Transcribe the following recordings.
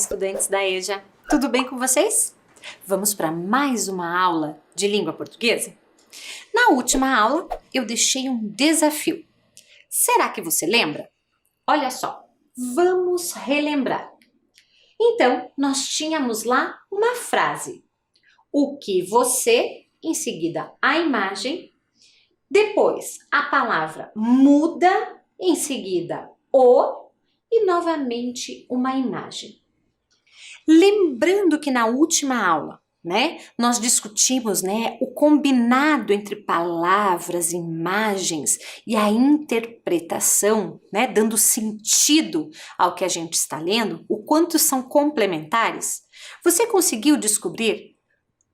estudantes da EJA! Tudo bem com vocês? Vamos para mais uma aula de língua portuguesa? Na última aula, eu deixei um desafio. Será que você lembra? Olha só, vamos relembrar. Então, nós tínhamos lá uma frase. O que você, em seguida a imagem, depois a palavra muda, em seguida o e novamente uma imagem. Lembrando que na última aula, nós discutimos, o combinado entre palavras, imagens e a interpretação, dando sentido ao que a gente está lendo, o quanto são complementares. Você conseguiu descobrir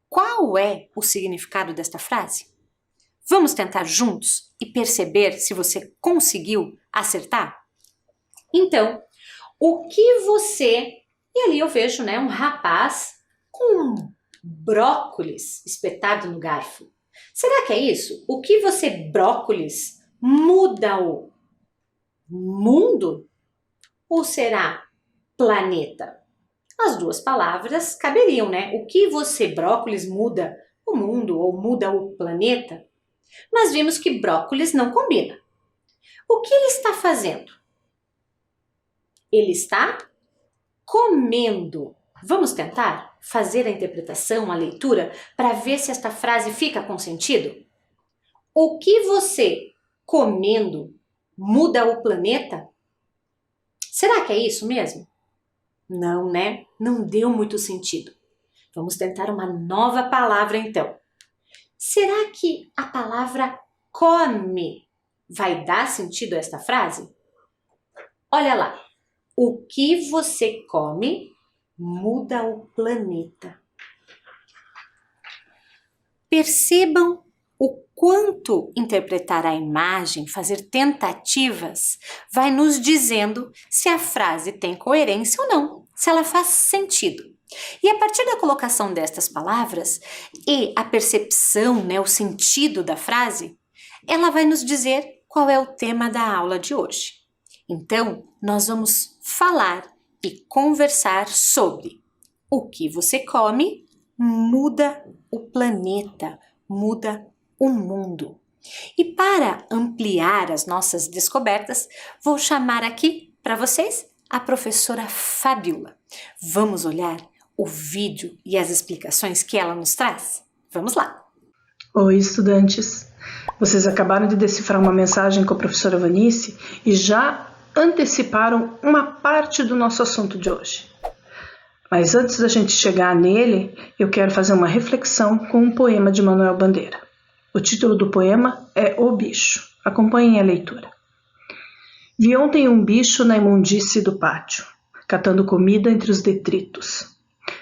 qual é o significado desta frase? Vamos tentar juntos e perceber se você conseguiu acertar? Então, o que você... E ali eu vejo, um rapaz com brócolis espetado no garfo. Será que é isso? O que você, brócolis, muda o mundo? Ou será planeta? As duas palavras caberiam, O que você, brócolis, muda o mundo ou muda o planeta? Mas vimos que brócolis não combina. O que ele está fazendo? Ele está comendo. Vamos tentar fazer a interpretação, a leitura, para ver se esta frase fica com sentido? O que você, comendo, muda o planeta? Será que é isso mesmo? Não, Não deu muito sentido. Vamos tentar uma nova palavra, então. Será que a palavra come vai dar sentido a esta frase? Olha lá. O que você come muda o planeta. Percebam o quanto interpretar a imagem, fazer tentativas, vai nos dizendo se a frase tem coerência ou não, se ela faz sentido. E a partir da colocação destas palavras e a percepção, o sentido da frase, ela vai nos dizer qual é o tema da aula de hoje. Então, nós vamos falar e conversar sobre o que você come muda o planeta, muda o mundo. E para ampliar as nossas descobertas, vou chamar aqui para vocês a professora Fabiola. Vamos olhar o vídeo e as explicações que ela nos traz? Vamos lá! Oi, estudantes! Vocês acabaram de decifrar uma mensagem com a professora Vanice e já anteciparam uma parte do nosso assunto de hoje. Mas antes da gente chegar nele, eu quero fazer uma reflexão com um poema de Manuel Bandeira. O título do poema é O Bicho. Acompanhem a leitura. Vi ontem um bicho na imundície do pátio, catando comida entre os detritos.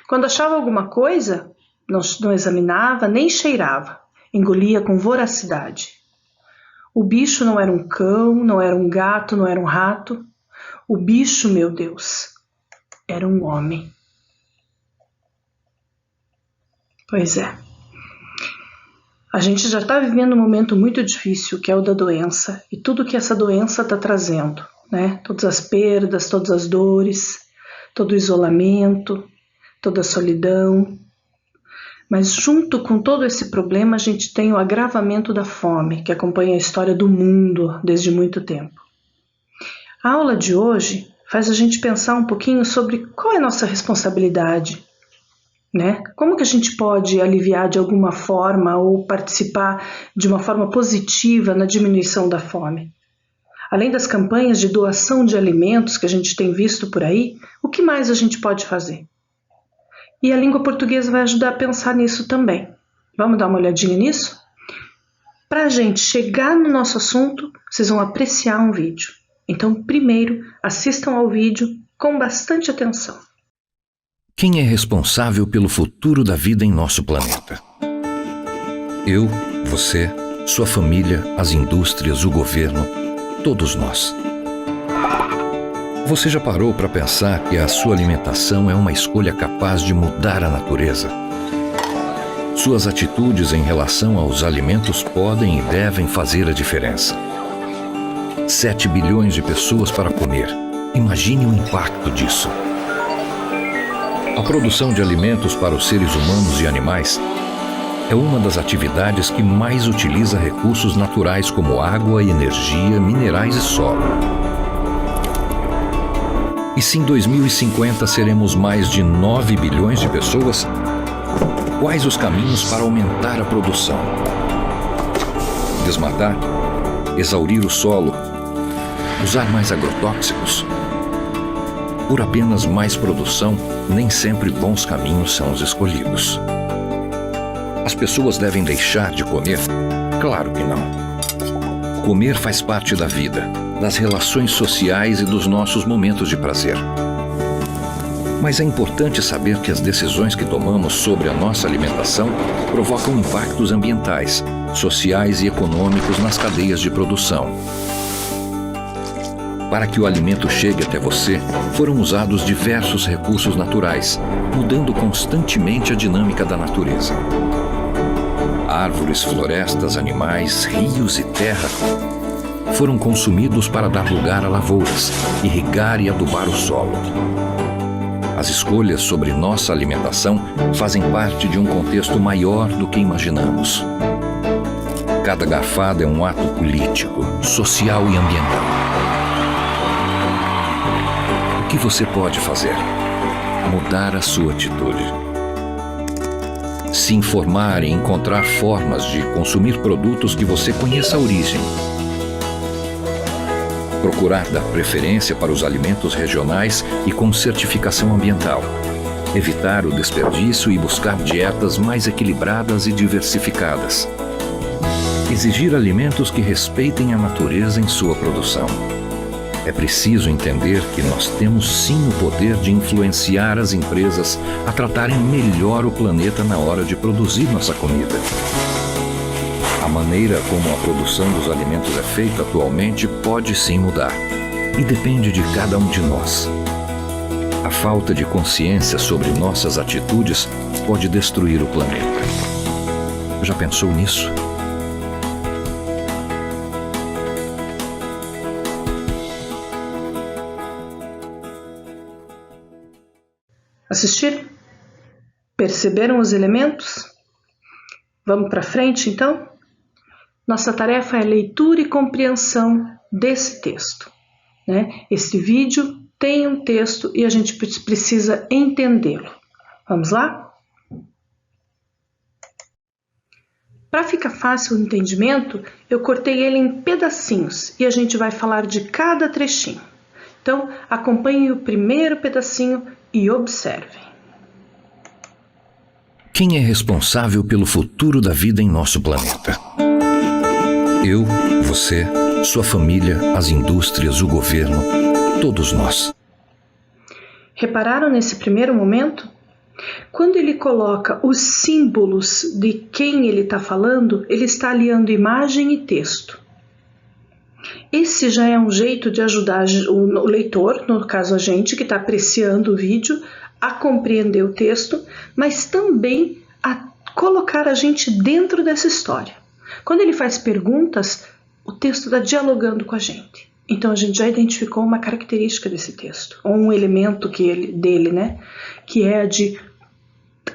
Quando achava alguma coisa, não examinava nem cheirava, engolia com voracidade. O bicho não era um cão, não era um gato, não era um rato. O bicho, meu Deus, era um homem. Pois é. A gente já está vivendo um momento muito difícil, que é o da doença, e tudo que essa doença está trazendo, Todas as perdas, todas as dores, todo o isolamento, toda a solidão. Mas junto com todo esse problema, a gente tem o agravamento da fome, que acompanha a história do mundo desde muito tempo. A aula de hoje faz a gente pensar um pouquinho sobre qual é a nossa responsabilidade, Como que a gente pode aliviar de alguma forma ou participar de uma forma positiva na diminuição da fome? Além das campanhas de doação de alimentos que a gente tem visto por aí, o que mais a gente pode fazer? E a língua portuguesa vai ajudar a pensar nisso também. Vamos dar uma olhadinha nisso? Para a gente chegar no nosso assunto, vocês vão apreciar um vídeo. Então, primeiro, assistam ao vídeo com bastante atenção. Quem é responsável pelo futuro da vida em nosso planeta? Eu, você, sua família, as indústrias, o governo, todos nós. Você já parou para pensar que a sua alimentação é uma escolha capaz de mudar a natureza? Suas atitudes em relação aos alimentos podem e devem fazer a diferença. 7 bilhões de pessoas para comer. Imagine o impacto disso. A produção de alimentos para os seres humanos e animais é uma das atividades que mais utiliza recursos naturais como água, energia, minerais e solo. E se em 2050 seremos mais de 9 bilhões de pessoas, quais os caminhos para aumentar a produção? Desmatar? Exaurir o solo? Usar mais agrotóxicos? Por apenas mais produção, nem sempre bons caminhos são os escolhidos. As pessoas devem deixar de comer? Claro que não. Comer faz parte da vida, das relações sociais e dos nossos momentos de prazer. Mas é importante saber que as decisões que tomamos sobre a nossa alimentação provocam impactos ambientais, sociais e econômicos nas cadeias de produção. Para que o alimento chegue até você, foram usados diversos recursos naturais, mudando constantemente a dinâmica da natureza. Árvores, florestas, animais, rios e terra foram consumidos para dar lugar a lavouras, irrigar e adubar o solo. As escolhas sobre nossa alimentação fazem parte de um contexto maior do que imaginamos. Cada garfada é um ato político, social e ambiental. O que você pode fazer? Mudar a sua atitude. Se informar e encontrar formas de consumir produtos que você conheça a origem. Procurar dar preferência para os alimentos regionais e com certificação ambiental. Evitar o desperdício e buscar dietas mais equilibradas e diversificadas. Exigir alimentos que respeitem a natureza em sua produção. É preciso entender que nós temos sim o poder de influenciar as empresas a tratarem melhor o planeta na hora de produzir nossa comida. A maneira como a produção dos alimentos é feita atualmente pode sim mudar, e depende de cada um de nós. A falta de consciência sobre nossas atitudes pode destruir o planeta. Já pensou nisso? Assistiram? Perceberam os elementos? Vamos para frente, então? Nossa tarefa é leitura e compreensão desse texto, né? Este vídeo tem um texto e a gente precisa entendê-lo. Vamos lá? Para ficar fácil o entendimento, eu cortei ele em pedacinhos e a gente vai falar de cada trechinho. Então, acompanhem o primeiro pedacinho e observem. Quem é responsável pelo futuro da vida em nosso planeta? Eu, você, sua família, as indústrias, o governo, todos nós. Repararam nesse primeiro momento? Quando ele coloca os símbolos de quem ele está falando, ele está aliando imagem e texto. Esse já é um jeito de ajudar o leitor, no caso a gente que está apreciando o vídeo, a compreender o texto, mas também a colocar a gente dentro dessa história. Quando ele faz perguntas, o texto está dialogando com a gente. Então a gente já identificou uma característica desse texto, ou um elemento dele, né? Que é de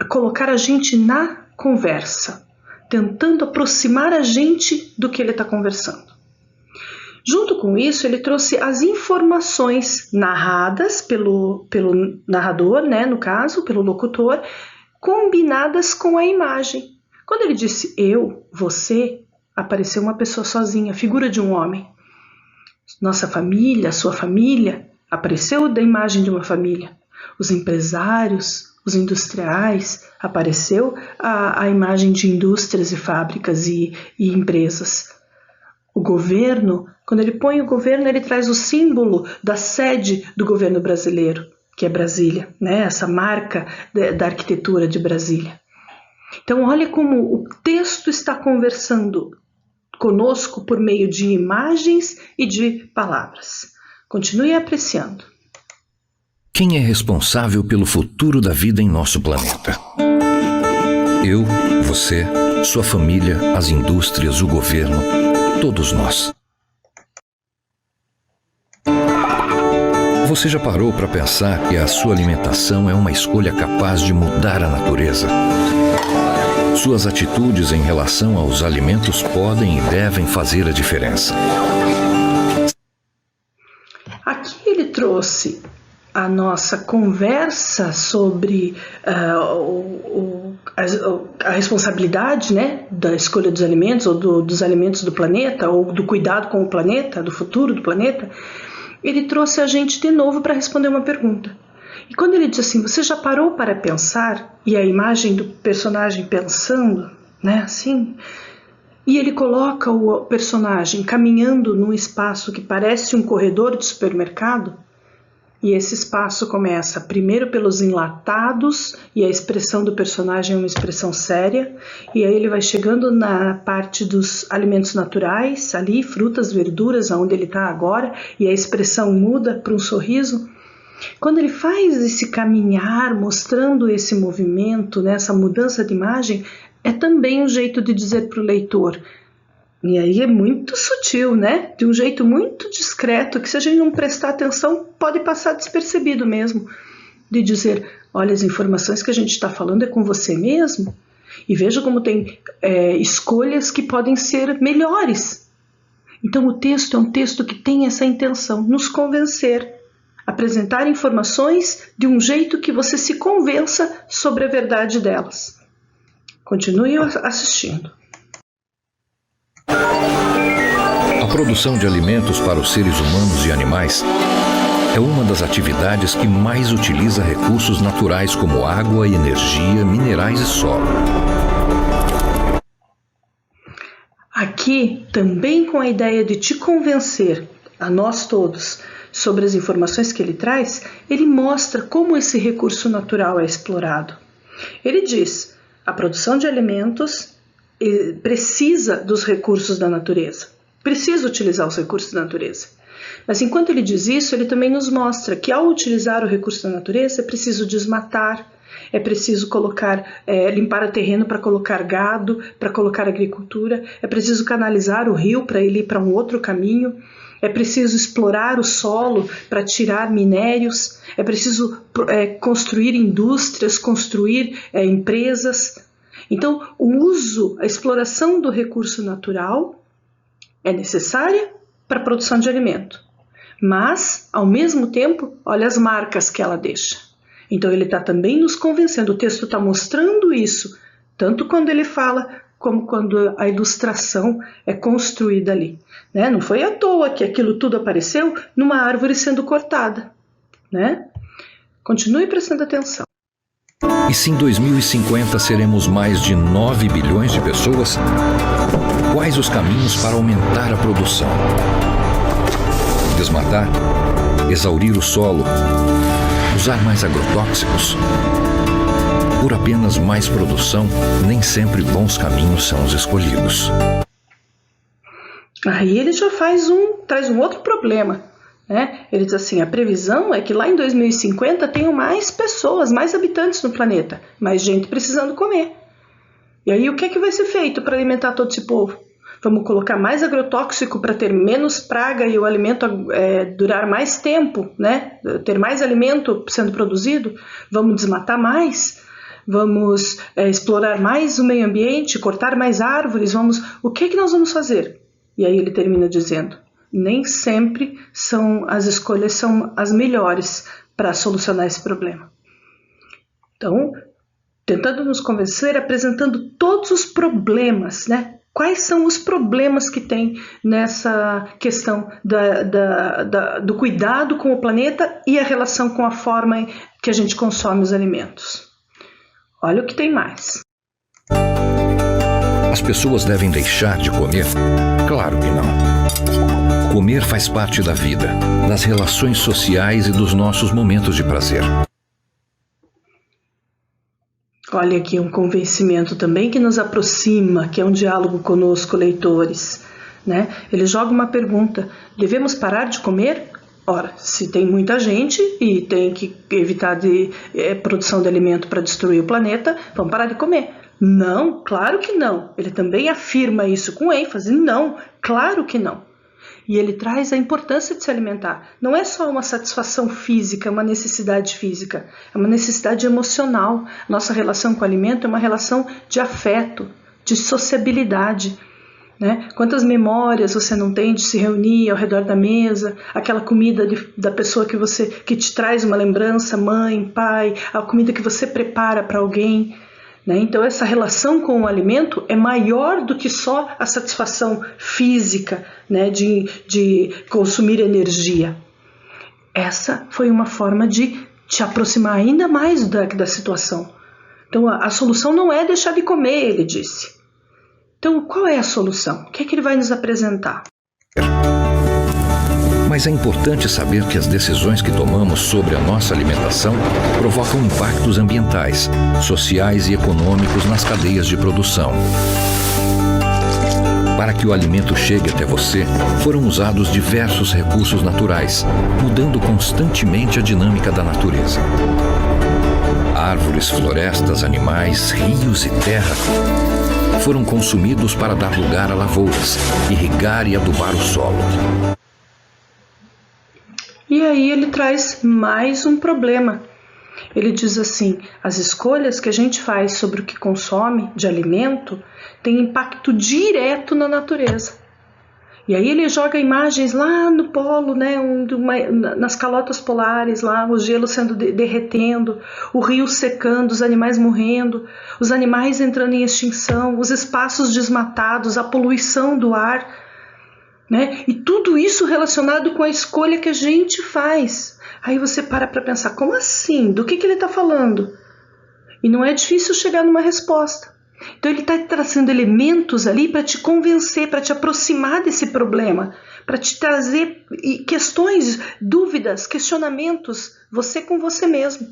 colocar a gente na conversa, tentando aproximar a gente do que ele está conversando. Junto com isso, ele trouxe as informações narradas pelo narrador, né, no caso, pelo locutor, combinadas com a imagem. Quando ele disse eu, você, apareceu uma pessoa sozinha, figura de um homem. Nossa família, sua família, apareceu da imagem de uma família. Os empresários, os industriais, apareceu a imagem de indústrias e fábricas e empresas. O governo, quando ele põe o governo, ele traz o símbolo da sede do governo brasileiro, que é Brasília, né? Essa marca da arquitetura de Brasília. Então, olha como o texto está conversando conosco por meio de imagens e de palavras. Continue apreciando. Quem é responsável pelo futuro da vida em nosso planeta? Eu, você, sua família, as indústrias, o governo, todos nós. Você já parou para pensar que a sua alimentação é uma escolha capaz de mudar a natureza? Suas atitudes em relação aos alimentos podem e devem fazer a diferença. Aqui ele trouxe a nossa conversa sobre a responsabilidade, né, da escolha dos alimentos, ou dos alimentos do planeta, ou do cuidado com o planeta, do futuro do planeta. Ele trouxe a gente de novo para responder uma pergunta. E quando ele diz assim, você já parou para pensar? E a imagem do personagem pensando, né, assim... E ele coloca o personagem caminhando num espaço que parece um corredor de supermercado, e esse espaço começa primeiro pelos enlatados, e a expressão do personagem é uma expressão séria, e aí ele vai chegando na parte dos alimentos naturais, ali, frutas, verduras, onde ele está agora, e a expressão muda para um sorriso. Quando ele faz esse caminhar, mostrando esse movimento, né, essa mudança de imagem, é também um jeito de dizer para o leitor, e aí é muito sutil, né? De um jeito muito discreto, que se a gente não prestar atenção, pode passar despercebido mesmo, de dizer, olha, as informações que a gente está falando é com você mesmo, e veja como tem escolhas que podem ser melhores. Então o texto é um texto que tem essa intenção, nos convencer, apresentar informações de um jeito que você se convença sobre a verdade delas. Continue assistindo. A produção de alimentos para os seres humanos e animais é uma das atividades que mais utiliza recursos naturais como água, energia, minerais e solo. Aqui, também com a ideia de te convencer, a nós todos, sobre as informações que ele traz, ele mostra como esse recurso natural é explorado. Ele diz, a produção de alimentos precisa dos recursos da natureza, precisa utilizar os recursos da natureza. Mas enquanto ele diz isso, ele também nos mostra que ao utilizar o recurso da natureza é preciso desmatar, é preciso limpar o terreno para colocar gado, para colocar agricultura, é preciso canalizar o rio para ele ir para um outro caminho, é preciso explorar o solo para tirar minérios, é preciso construir indústrias, construir empresas. Então, a exploração do recurso natural é necessária para a produção de alimento, mas, ao mesmo tempo, olha as marcas que ela deixa. Então, ele está também nos convencendo, o texto está mostrando isso, tanto quando ele fala, como quando a ilustração é construída ali. Né? Não foi à toa que aquilo tudo apareceu numa árvore sendo cortada. Né? Continue prestando atenção. E se em 2050 seremos mais de 9 bilhões de pessoas, quais os caminhos para aumentar a produção? Desmatar? Exaurir o solo? Usar mais agrotóxicos? Por apenas mais produção, nem sempre bons caminhos são os escolhidos. Aí ele já traz um outro problema. Né? Ele diz assim, a previsão é que lá em 2050 tenham mais pessoas, mais habitantes no planeta, mais gente precisando comer. E aí o que é que vai ser feito para alimentar todo esse povo? Vamos colocar mais agrotóxico para ter menos praga e o alimento durar mais tempo, né? Ter mais alimento sendo produzido? Vamos desmatar mais? Vamos explorar mais o meio ambiente, cortar mais árvores? O que é que nós vamos fazer? E aí ele termina dizendo, nem sempre as escolhas são as melhores para solucionar esse problema. Então, tentando nos convencer, apresentando todos os problemas, né? Quais são os problemas que tem nessa questão do cuidado com o planeta e a relação com a forma que a gente consome os alimentos. Olha o que tem mais. As pessoas devem deixar de comer? Claro que não. Comer faz parte da vida, das relações sociais e dos nossos momentos de prazer. Olha aqui um convencimento também que nos aproxima, que é um diálogo conosco, leitores. Né? Ele joga uma pergunta, devemos parar de comer? Ora, se tem muita gente e tem que evitar produção de alimento para destruir o planeta, vamos parar de comer. Não, claro que não. Ele também afirma isso com ênfase, não, claro que não. E ele traz a importância de se alimentar. Não é só uma satisfação física, uma necessidade física, é uma necessidade emocional. Nossa relação com o alimento é uma relação de afeto, de sociabilidade, né? Quantas memórias você não tem de se reunir ao redor da mesa, aquela comida da pessoa que te traz uma lembrança, mãe, pai, a comida que você prepara para alguém, né? Então essa relação com o alimento é maior do que só a satisfação física, né, de consumir energia. Essa foi uma forma de te aproximar ainda mais da situação. Então a solução não é deixar de comer, ele disse. Então, qual é a solução? O que é que ele vai nos apresentar? Mas é importante saber que as decisões que tomamos sobre a nossa alimentação provocam impactos ambientais, sociais e econômicos nas cadeias de produção. Para que o alimento chegue até você, foram usados diversos recursos naturais, mudando constantemente a dinâmica da natureza. Árvores, florestas, animais, rios e terra foram consumidos para dar lugar a lavouras, irrigar e adubar o solo. E aí ele traz mais um problema. Ele diz assim: as escolhas que a gente faz sobre o que consome de alimento têm impacto direto na natureza. E aí ele joga imagens lá no polo, né, nas calotas polares, lá o gelo sendo derretendo, o rio secando, os animais morrendo, os animais entrando em extinção, os espaços desmatados, a poluição do ar, né? E tudo isso relacionado com a escolha que a gente faz. Aí você para pensar, como assim? Do que ele está falando? E não é difícil chegar numa resposta. Então ele está trazendo elementos ali para te convencer, para te aproximar desse problema, para te trazer questões, dúvidas, questionamentos, você com você mesmo.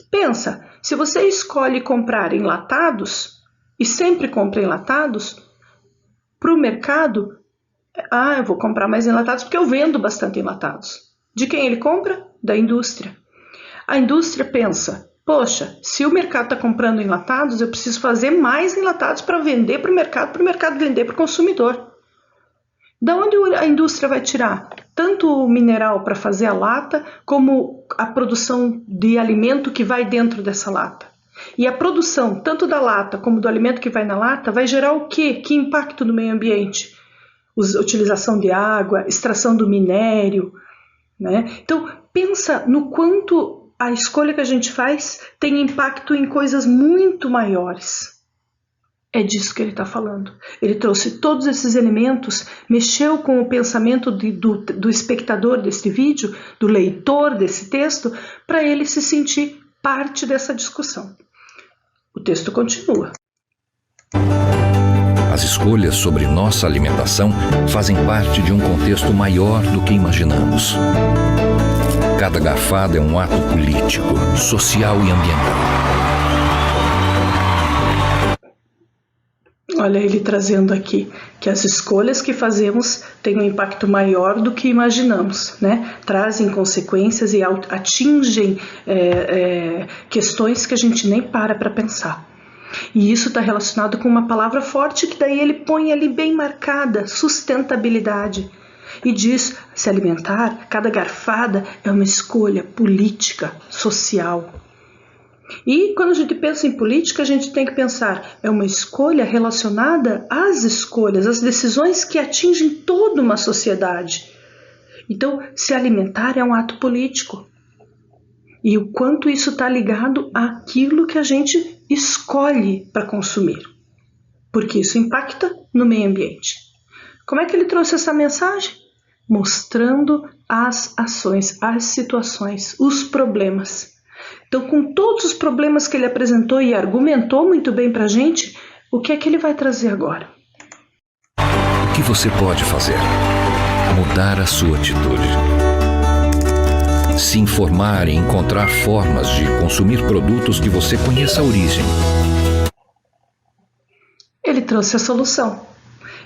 Pensa, se você escolhe comprar enlatados, e sempre compra enlatados, para o mercado, eu vou comprar mais enlatados porque eu vendo bastante enlatados. De quem ele compra? Da indústria. A indústria pensa, poxa, se o mercado está comprando enlatados, eu preciso fazer mais enlatados para vender para o mercado vender para o consumidor. Da onde a indústria vai tirar tanto o mineral para fazer a lata, como a produção de alimento que vai dentro dessa lata? E a produção tanto da lata como do alimento que vai na lata vai gerar o quê? Que impacto no meio ambiente? Utilização de água, extração do minério, né? Então, pensa no quanto a escolha que a gente faz tem impacto em coisas muito maiores. É disso que ele está falando. Ele trouxe todos esses elementos, mexeu com o pensamento do espectador deste vídeo, do leitor desse texto, para ele se sentir parte dessa discussão. O texto continua. As escolhas sobre nossa alimentação fazem parte de um contexto maior do que imaginamos. Cada garfada é um ato político, social e ambiental. Olha ele trazendo aqui que as escolhas que fazemos têm um impacto maior do que imaginamos, né? Trazem consequências e atingem questões que a gente nem para pensar. E isso está relacionado com uma palavra forte que daí ele põe ali bem marcada, sustentabilidade. E diz, se alimentar, cada garfada é uma escolha política, social. E quando a gente pensa em política, a gente tem que pensar, é uma escolha relacionada às escolhas, às decisões que atingem toda uma sociedade. Então, se alimentar é um ato político. E o quanto isso está ligado àquilo que a gente escolhe para consumir. Porque isso impacta no meio ambiente. Como é que ele trouxe essa mensagem? Mostrando as ações, as situações, os problemas. Então, com todos os problemas que ele apresentou e argumentou muito bem para a gente, o que é que ele vai trazer agora? O que você pode fazer? Mudar a sua atitude. Se informar e encontrar formas de consumir produtos que você conheça a origem. Ele trouxe a solução.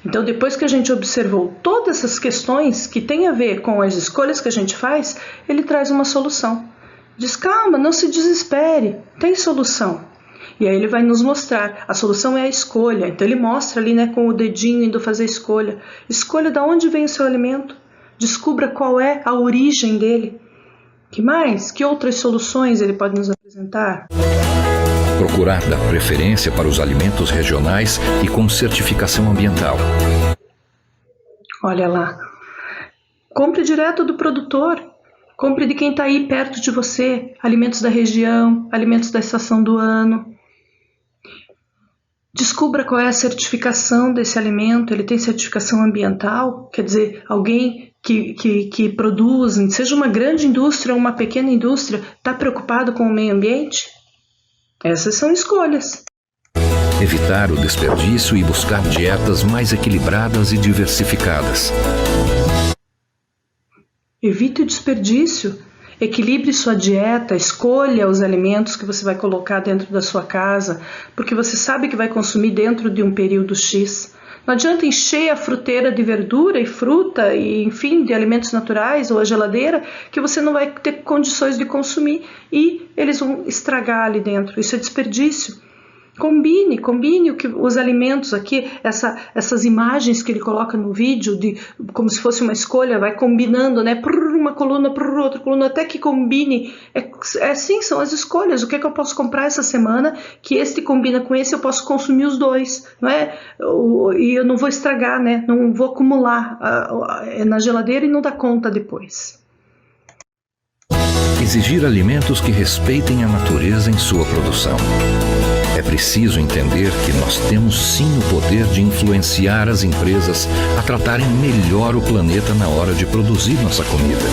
Então, depois que a gente observou todas essas questões que têm a ver com as escolhas que a gente faz, ele traz uma solução. Diz, calma, não se desespere, tem solução. E aí ele vai nos mostrar, a solução é a escolha. Então ele mostra ali, né, com o dedinho indo fazer a escolha. Escolha de onde vem o seu alimento, descubra qual é a origem dele. Que mais? Que outras soluções ele pode nos apresentar? Procurar dar preferência para os alimentos regionais e com certificação ambiental. Olha lá, compre direto do produtor, compre de quem está aí perto de você, alimentos da região, alimentos da estação do ano. Descubra qual é a certificação desse alimento, ele tem certificação ambiental, quer dizer, alguém que produz, seja uma grande indústria ou uma pequena indústria, está preocupado com o meio ambiente? Essas são escolhas. Evitar o desperdício e buscar dietas mais equilibradas e diversificadas. Evite o desperdício, equilibre sua dieta, escolha os alimentos que você vai colocar dentro da sua casa, porque você sabe que vai consumir dentro de um período X. Não adianta encher a fruteira de verdura e fruta e, enfim, de alimentos naturais ou a geladeira que você não vai ter condições de consumir e eles vão estragar ali dentro. Isso é desperdício. Combine os alimentos aqui, essas imagens que ele coloca no vídeo, como se fosse uma escolha, vai combinando, né? Uma coluna, outra coluna, até que combine. Assim, são as escolhas. O que é que eu posso comprar essa semana que este combina com esse, eu posso consumir os dois, não é? E eu não vou estragar, né? Não vou acumular na geladeira e não dar conta depois. Exigir alimentos que respeitem a natureza em sua produção. É preciso entender que nós temos sim o poder de influenciar as empresas a tratarem melhor o planeta na hora de produzir nossa comida.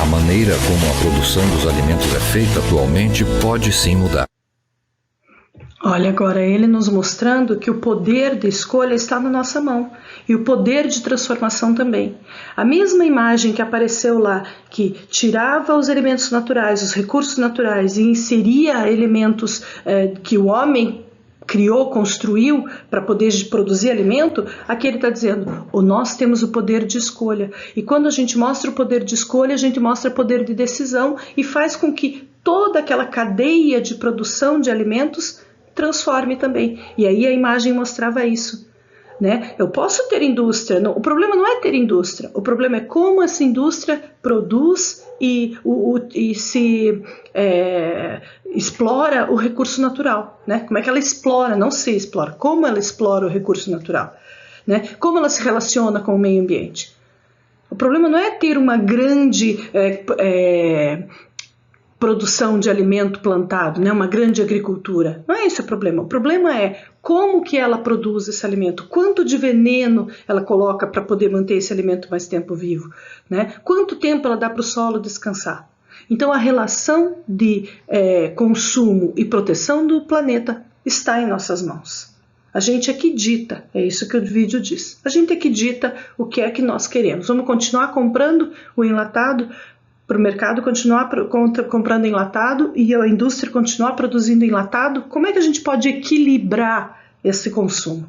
A maneira como a produção dos alimentos é feita atualmente pode sim mudar. Olha agora ele nos mostrando que o poder de escolha está na nossa mão e o poder de transformação também. A mesma imagem que apareceu lá, que tirava os elementos naturais, os recursos naturais e inseria elementos que o homem criou, construiu para poder produzir alimento, aqui ele está dizendo, nós temos o poder de escolha. E quando a gente mostra o poder de escolha, a gente mostra o poder de decisão e faz com que toda aquela cadeia de produção de alimentos transforme também. E aí a imagem mostrava isso, né? Eu posso ter indústria, o problema não é ter indústria, o problema é como essa indústria produz e se explora o recurso natural, né? Como é que ela explora, não se explora, como ela explora o recurso natural, né? Como ela se relaciona com o meio ambiente. O problema não é ter uma grande produção de alimento plantado, né? Uma grande agricultura. Não é esse o problema. O problema é como que ela produz esse alimento, quanto de veneno ela coloca para poder manter esse alimento mais tempo vivo, né? Quanto tempo ela dá para o solo descansar. Então a relação de consumo e proteção do planeta está em nossas mãos. A gente é que dita, é isso que o vídeo diz. A gente é que dita o que é que nós queremos. Vamos continuar comprando o enlatado, para o mercado continuar comprando enlatado e a indústria continuar produzindo enlatado? Como é que a gente pode equilibrar esse consumo?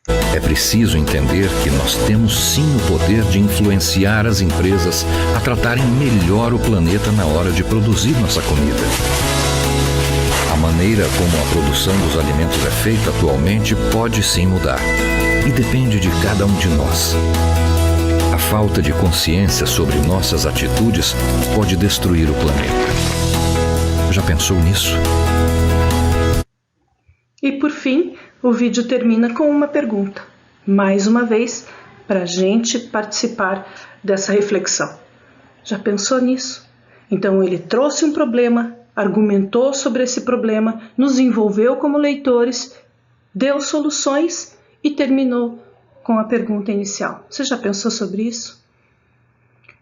É preciso entender que nós temos sim o poder de influenciar as empresas a tratarem melhor o planeta na hora de produzir nossa comida. A maneira como a produção dos alimentos é feita atualmente pode sim mudar e depende de cada um de nós. A falta de consciência sobre nossas atitudes pode destruir o planeta. Já pensou nisso? E por fim, o vídeo termina com uma pergunta. Mais uma vez, para a gente participar dessa reflexão. Já pensou nisso? Então ele trouxe um problema, argumentou sobre esse problema, nos envolveu como leitores, deu soluções e terminou com a pergunta inicial. Você já pensou sobre isso?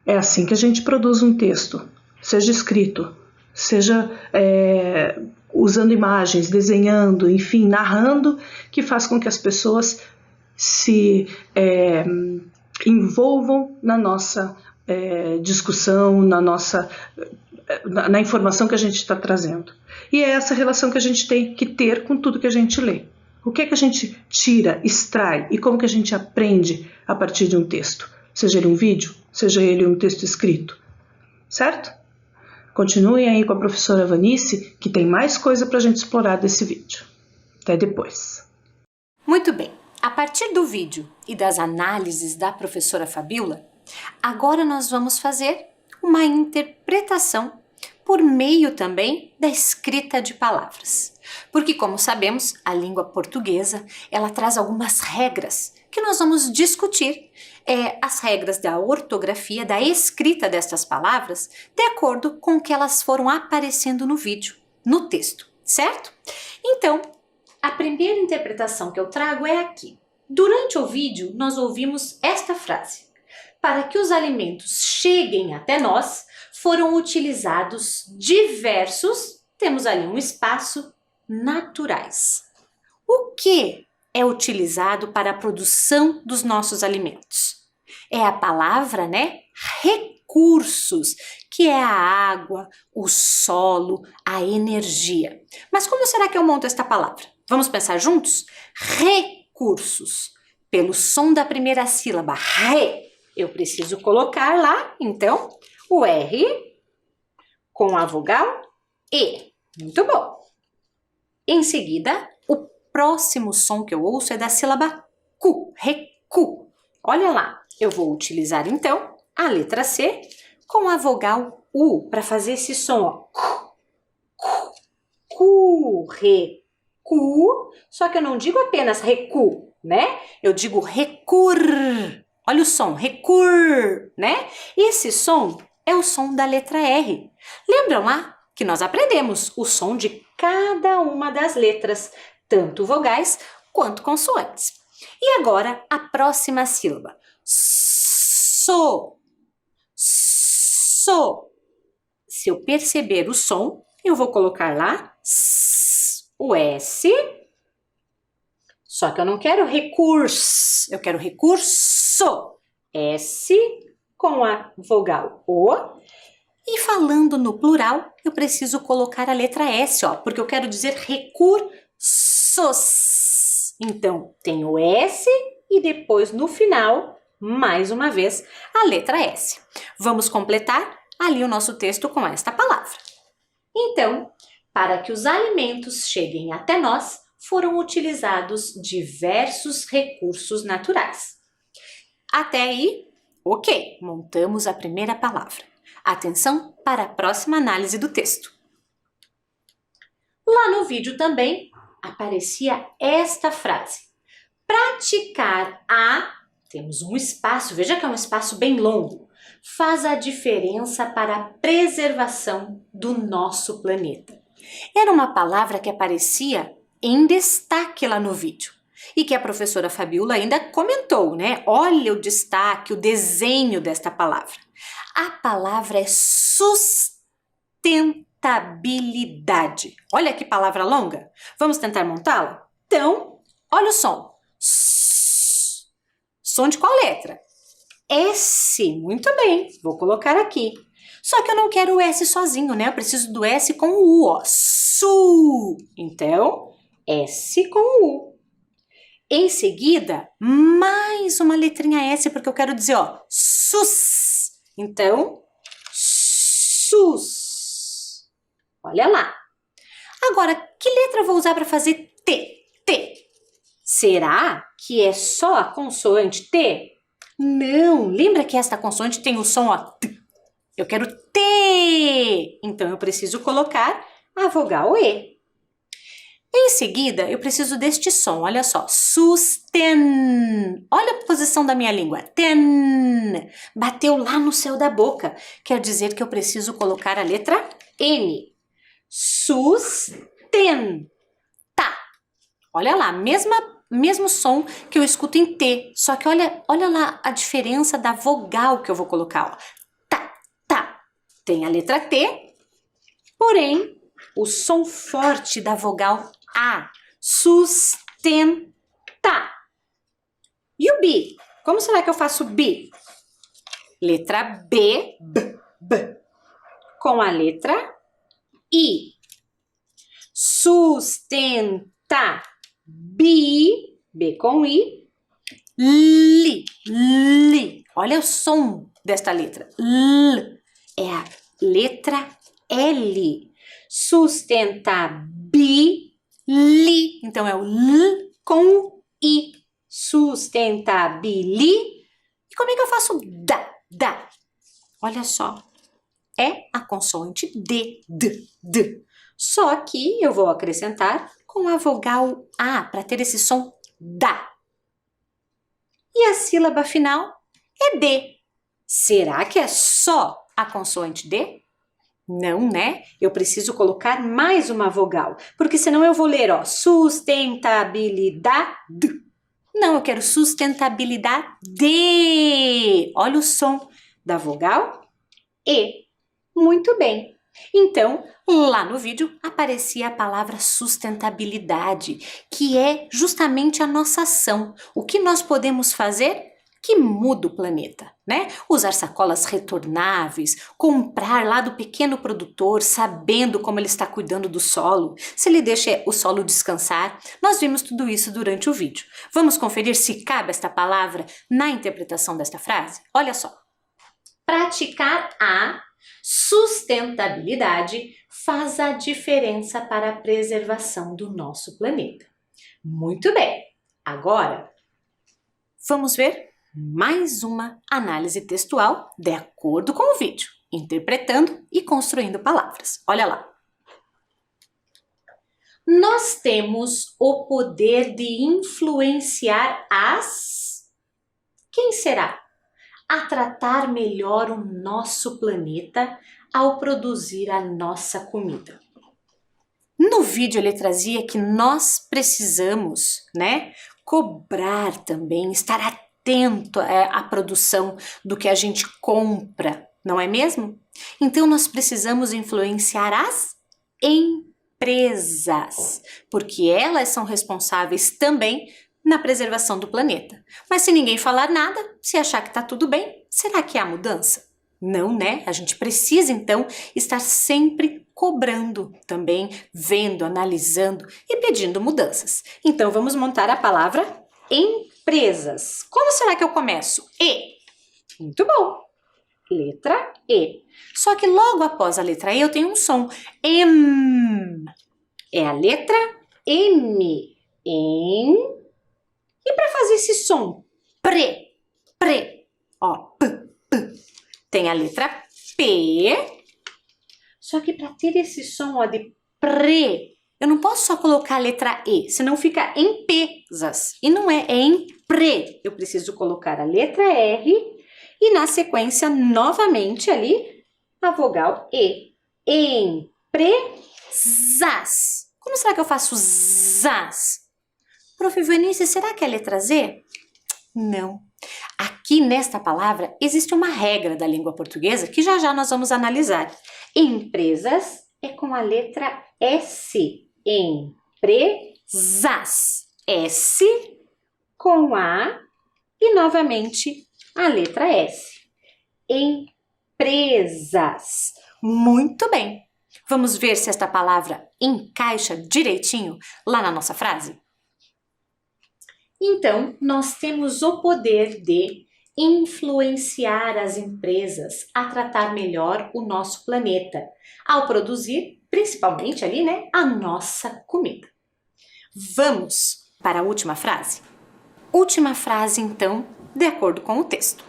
É assim que a gente produz um texto, seja escrito, seja usando imagens, desenhando, enfim, narrando, que faz com que as pessoas se envolvam na nossa discussão, na informação que a gente está trazendo. E é essa relação que a gente tem que ter com tudo que a gente lê. O que é que a gente tira, extrai e como que a gente aprende a partir de um texto? Seja ele um vídeo, seja ele um texto escrito, certo? Continuem aí com a professora Vanice, que tem mais coisa para a gente explorar desse vídeo. Até depois. Muito bem, a partir do vídeo e das análises da professora Fabiola, agora nós vamos fazer uma interpretação por meio também da escrita de palavras. Porque, como sabemos, a língua portuguesa, ela traz algumas regras que nós vamos discutir, as regras da ortografia, da escrita destas palavras, de acordo com que elas foram aparecendo no vídeo, no texto, certo? Então, a primeira interpretação que eu trago é aqui. Durante o vídeo, nós ouvimos esta frase: para que os alimentos cheguem até nós, foram utilizados diversos, temos ali um espaço, naturais. O que é utilizado para a produção dos nossos alimentos? É a palavra, né? Recursos, que é a água, o solo, a energia. Mas como será que eu monto esta palavra? Vamos pensar juntos? Recursos. Pelo som da primeira sílaba, re, eu preciso colocar lá, então, o R com a vogal E. Muito bom. Em seguida, o próximo som que eu ouço é da sílaba cu, recu. Olha lá, eu vou utilizar então a letra C com a vogal U para fazer esse som, ó. Cu, recu, só que eu não digo apenas recu, né? Eu digo recur. Olha o som, recur, né? Esse som é o som da letra R. Lembram lá que nós aprendemos o som de cada uma das letras, tanto vogais quanto consoantes. E agora a próxima sílaba. So. So. Se eu perceber o som, eu vou colocar lá o S. Só que eu não quero recurso, eu quero recurso. S com a vogal O. E falando no plural, eu preciso colocar a letra S, ó, porque eu quero dizer recursos. Então, tem o S e depois no final, mais uma vez, a letra S. Vamos completar ali o nosso texto com esta palavra. Então, para que os alimentos cheguem até nós, foram utilizados diversos recursos naturais. Até aí, ok, montamos a primeira palavra. Atenção para a próxima análise do texto. Lá no vídeo também aparecia esta frase. Praticar temos um espaço, veja que é um espaço bem longo, faz a diferença para a preservação do nosso planeta. Era uma palavra que aparecia em destaque lá no vídeo e que a professora Fabiola ainda comentou, né? Olha o destaque, o desenho desta palavra. A palavra é sustentabilidade. Olha que palavra longa. Vamos tentar montá-la? Então, olha o som. Som de qual letra? S. Muito bem, vou colocar aqui. Só que eu não quero o S sozinho, né? Eu preciso do S com o U, ó. Su. Então, S com o U. Em seguida, mais uma letrinha S, porque eu quero dizer, ó, sus. Então, SUS. Olha lá. Agora, que letra eu vou usar para fazer T? T. Será que é só a consoante T? Não. Lembra que esta consoante tem o som, ó, T. Eu quero T. Então, eu preciso colocar a vogal E. Em seguida, eu preciso deste som, olha só, susten. Olha a posição da minha língua, ten. Bateu lá no céu da boca, quer dizer que eu preciso colocar a letra N. Susten. Tá. Olha lá, mesmo som que eu escuto em T, só que olha lá a diferença da vogal que eu vou colocar, ó. Tá, tá. Tem a letra T, porém, o som forte da vogal A. Sustenta. E o B? Como será que eu faço B? Letra B, B. Com a letra I. Sustenta. B, B com I. Li, li. Olha o som desta letra. L. É a letra L. Sustentabili. Então, é o L com o I. Sustentabili. E como é que eu faço da? Da. Olha só. É a consoante D. D. Só que eu vou acrescentar com a vogal A para ter esse som da. E a sílaba final é D. Será que é só a consoante D? Não, né? Eu preciso colocar mais uma vogal, porque senão eu vou ler, ó, sustentabilidade. Não, eu quero sustentabilidade. Olha o som da vogal E. Muito bem. Então, lá no vídeo aparecia a palavra sustentabilidade, que é justamente a nossa ação. O que nós podemos fazer que muda o planeta, né? Usar sacolas retornáveis, comprar lá do pequeno produtor, sabendo como ele está cuidando do solo, se ele deixa o solo descansar. Nós vimos tudo isso durante o vídeo. Vamos conferir se cabe esta palavra na interpretação desta frase? Olha só. Praticar a sustentabilidade faz a diferença para a preservação do nosso planeta. Muito bem, agora vamos ver mais uma análise textual de acordo com o vídeo, interpretando e construindo palavras. Olha lá. Nós temos o poder de influenciar as... Quem será? A tratar melhor o nosso planeta ao produzir a nossa comida. No vídeo ele trazia que nós precisamos, né, cobrar também, estar atento à produção do que a gente compra, não é mesmo? Então nós precisamos influenciar as empresas, porque elas são responsáveis também na preservação do planeta. Mas se ninguém falar nada, se achar que está tudo bem, será que há mudança? Não, né? A gente precisa, então, estar sempre cobrando também, vendo, analisando e pedindo mudanças. Então, vamos montar a palavra empresas. Como será que eu começo? E. Muito bom. Letra E. Só que logo após a letra E eu tenho um som. M. É a letra M. Em. E para fazer esse som, ó, p, tem a letra P, só que para ter esse som, ó, de pre, eu não posso só colocar a letra E, senão fica empresas, e não é em pre, eu preciso colocar a letra R e na sequência, novamente ali, a vogal E, empresas. Como será que eu faço zas? Prof. Ivanice, será que é a letra Z? Não. Aqui nesta palavra existe uma regra da língua portuguesa que já nós vamos analisar. Empresas é com a letra S. Empresas. S com A e novamente a letra S. Empresas. Muito bem. Vamos ver se esta palavra encaixa direitinho lá na nossa frase? Então, nós temos o poder de influenciar as empresas a tratar melhor o nosso planeta, ao produzir, principalmente ali, né, a nossa comida. Vamos para a última frase? Última frase, então, de acordo com o texto.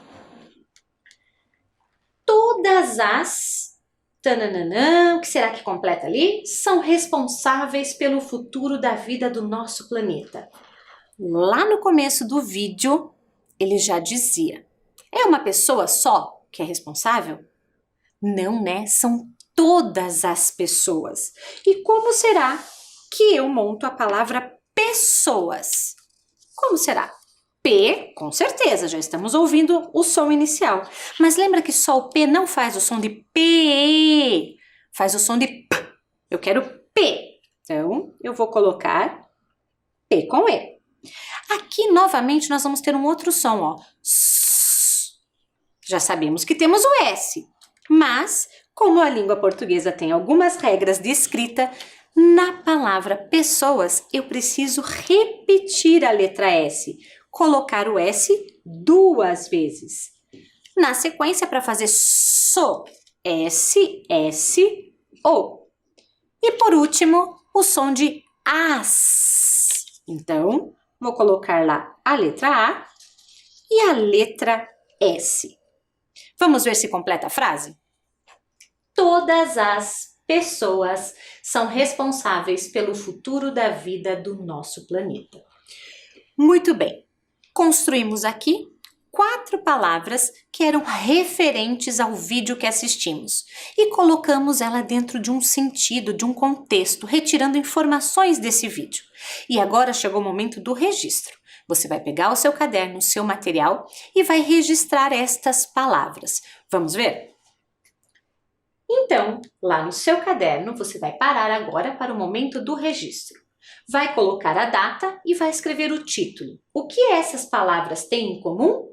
Todas as... Tananã, o que será que completa ali? São responsáveis pelo futuro da vida do nosso planeta. Lá no começo do vídeo, ele já dizia, é uma pessoa só que é responsável? Não, né? São todas as pessoas. E como será que eu monto a palavra pessoas? Como será? P, com certeza, já estamos ouvindo o som inicial. Mas lembra que só o P não faz o som de P, faz o som de P. Eu quero P. Então, eu vou colocar P com E. Aqui, novamente, nós vamos ter um outro som, ó. Já sabemos que temos o S, mas, como a língua portuguesa tem algumas regras de escrita, na palavra pessoas, eu preciso repetir a letra S, colocar o S 2 vezes. Na sequência, para fazer S, ou. E por último, o som de as. Então, vou colocar lá a letra A e a letra S. Vamos ver se completa a frase? Todas as pessoas são responsáveis pelo futuro da vida do nosso planeta. Muito bem, construímos aqui 4 palavras que eram referentes ao vídeo que assistimos e colocamos ela dentro de um sentido, de um contexto, retirando informações desse vídeo. E agora chegou o momento do registro. Você vai pegar o seu caderno, o seu material e vai registrar estas palavras. Vamos ver? Então, lá no seu caderno, você vai parar agora para o momento do registro. Vai colocar a data e vai escrever o título. O que essas palavras têm em comum?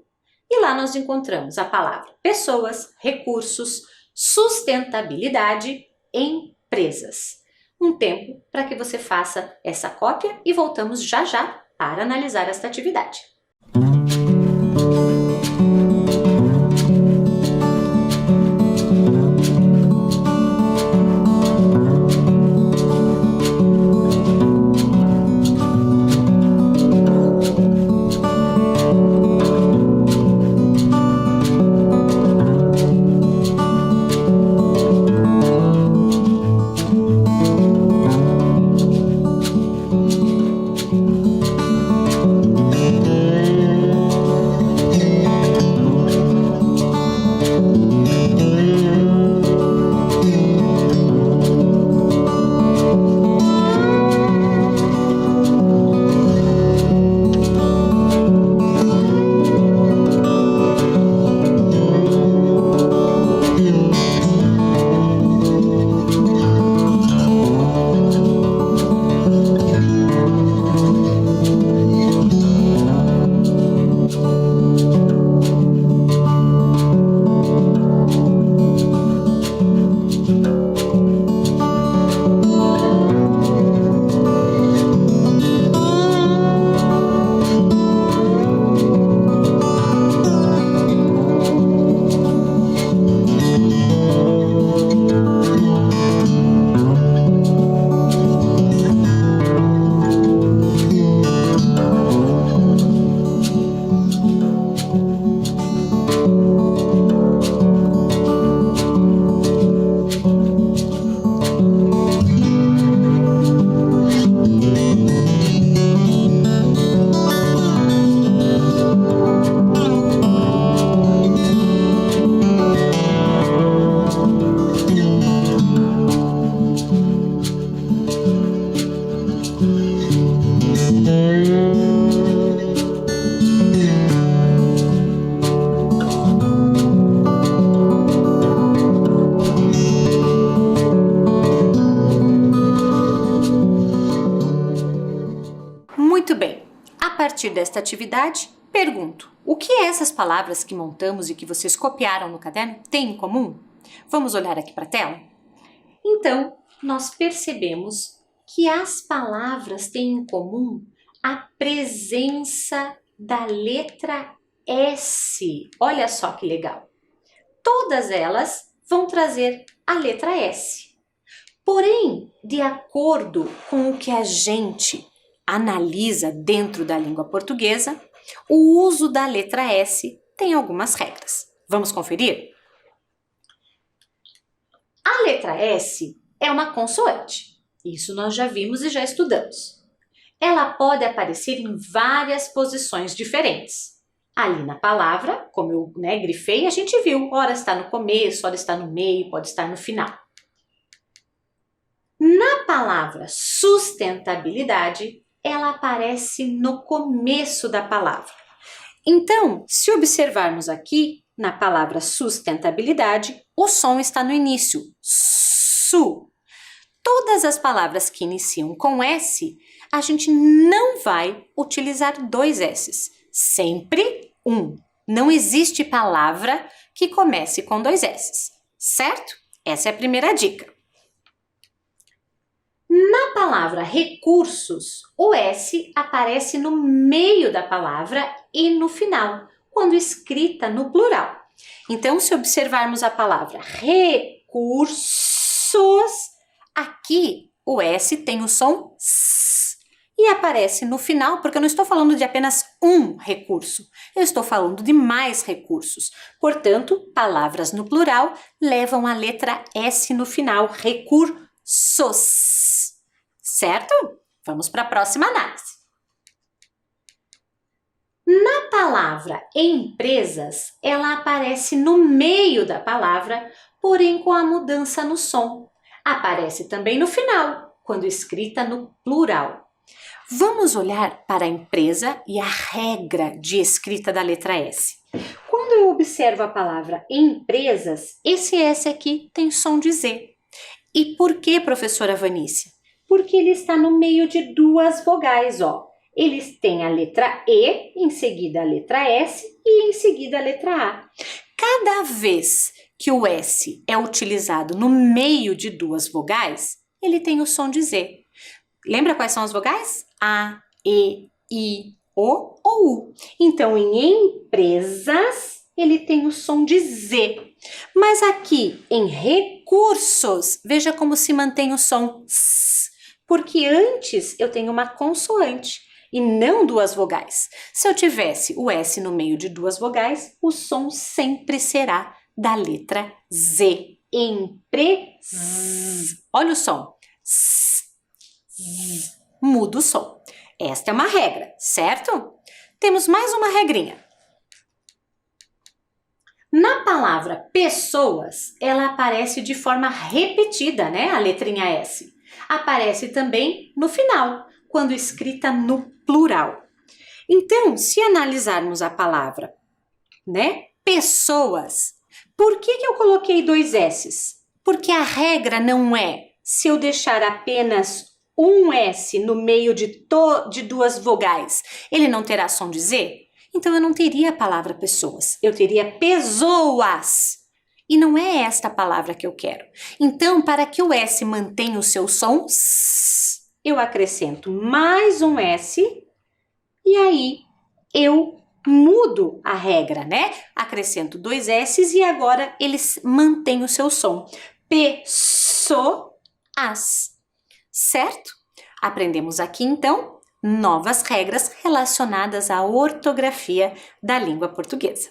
E lá nós encontramos a palavra pessoas, recursos, sustentabilidade, empresas. Um tempo para que você faça essa cópia e voltamos já já para analisar esta atividade. Muito bem, a partir desta atividade, pergunto, o que essas palavras que montamos e que vocês copiaram no caderno têm em comum? Vamos olhar aqui para a tela? Então, nós percebemos que as palavras têm em comum a presença da letra S. Olha só que legal! Todas elas vão trazer a letra S. Porém, de acordo com o que a gente analisa dentro da língua portuguesa, o uso da letra S tem algumas regras. Vamos conferir? A letra S é uma consoante. Isso nós já vimos e já estudamos. Ela pode aparecer em várias posições diferentes. Ali na palavra, como eu grifei, a gente viu, ora está no começo, ora está no meio, pode estar no final. Na palavra sustentabilidade, ela aparece no começo da palavra. Então, se observarmos aqui, na palavra sustentabilidade, o som está no início, su. Todas as palavras que iniciam com S, a gente não vai utilizar 2 S's, sempre um. Não existe palavra que comece com 2 S's, certo? Essa é a primeira dica. Na palavra recursos, o S aparece no meio da palavra e no final, quando escrita no plural. Então, se observarmos a palavra recursos, recursos. Aqui o S tem o som S e aparece no final, porque eu não estou falando de apenas um recurso, eu estou falando de mais recursos. Portanto, palavras no plural levam a letra S no final, recursos. Certo? Vamos para a próxima análise. Na palavra empresas, ela aparece no meio da palavra, porém com a mudança no som. Aparece também no final, quando escrita no plural. Vamos olhar para a empresa e a regra de escrita da letra S. Quando eu observo a palavra empresas, esse S aqui tem som de Z. E por que, professora Vanícia? Porque ele está no meio de duas vogais, ó. Eles têm a letra E, em seguida a letra S e em seguida a letra A. Cada vez que o S é utilizado no meio de duas vogais, ele tem o som de Z. Lembra quais são as vogais? A, E, I, O ou U. Então, em empresas, ele tem o som de Z. Mas aqui, em recursos, veja como se mantém o som S, porque antes eu tenho uma consoante e não duas vogais. Se eu tivesse o S no meio de duas vogais, o som sempre será da letra Z. Empresas. Olha o som. Muda o som. Esta é uma regra, certo? Temos mais uma regrinha. Na palavra pessoas, ela aparece de forma repetida, né? A letrinha S. Aparece também no final, quando escrita no plural. Então, se analisarmos a palavra, né? Pessoas. Por que eu coloquei dois S's? Porque a regra não é se eu deixar apenas um S no meio de duas vogais, ele não terá som de Z? Então eu não teria a palavra pessoas, eu teria pessoas. E não é esta a palavra que eu quero. Então, para que o S mantenha o seu som, eu acrescento mais um S e aí eu mudo a regra, né? Acrescento dois S's e agora eles mantêm o seu som. Pessoas. Certo? Aprendemos aqui, então, novas regras relacionadas à ortografia da língua portuguesa.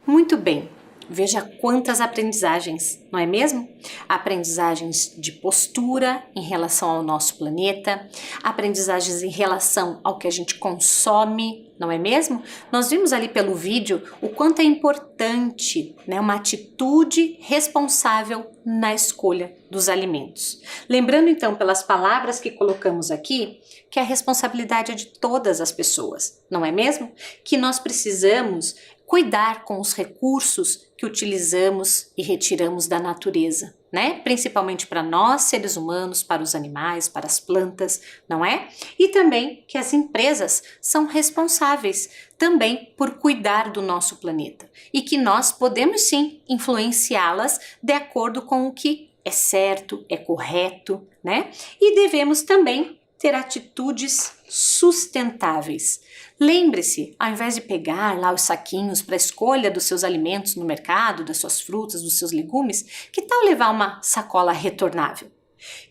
Muito bem, veja quantas aprendizagens, não é mesmo? Aprendizagens de postura em relação ao nosso planeta, aprendizagens em relação ao que a gente consome, não é mesmo? Nós vimos ali pelo vídeo o quanto é importante, né, uma atitude responsável na escolha dos alimentos. Lembrando então pelas palavras que colocamos aqui, que a responsabilidade é de todas as pessoas, não é mesmo? Que nós precisamos cuidar com os recursos que utilizamos e retiramos da natureza, né? Principalmente para nós, seres humanos, para os animais, para as plantas, não é? E também que as empresas são responsáveis também por cuidar do nosso planeta e que nós podemos sim influenciá-las de acordo com o que é certo, é correto, né? E devemos também ter atitudes sustentáveis. Lembre-se, ao invés de pegar lá os saquinhos para a escolha dos seus alimentos no mercado, das suas frutas, dos seus legumes, que tal levar uma sacola retornável?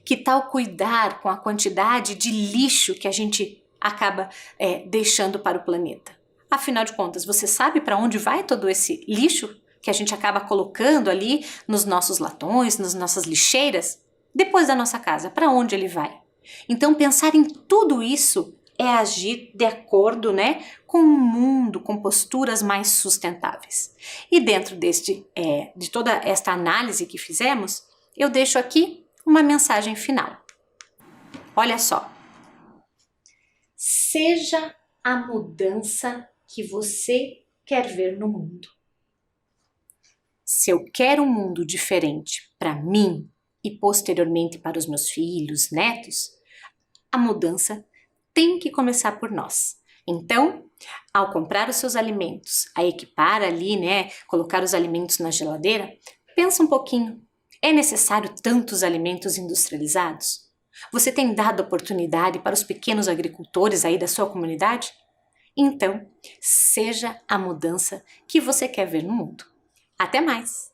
Que tal cuidar com a quantidade de lixo que a gente acaba deixando para o planeta? Afinal de contas, você sabe para onde vai todo esse lixo que a gente acaba colocando ali nos nossos latões, nas nossas lixeiras? Depois da nossa casa, para onde ele vai? Então, pensar em tudo isso é agir de acordo, né, com o mundo, com posturas mais sustentáveis. E dentro de toda esta análise que fizemos, eu deixo aqui uma mensagem final. Olha só. Seja a mudança que você quer ver no mundo. Se eu quero um mundo diferente para mim e posteriormente para os meus filhos, netos, a mudança tem que começar por nós. Então, ao comprar os seus alimentos, a equipar ali, né, colocar os alimentos na geladeira, pensa um pouquinho. É necessário tantos alimentos industrializados? Você tem dado oportunidade para os pequenos agricultores aí da sua comunidade? Então, seja a mudança que você quer ver no mundo. Até mais!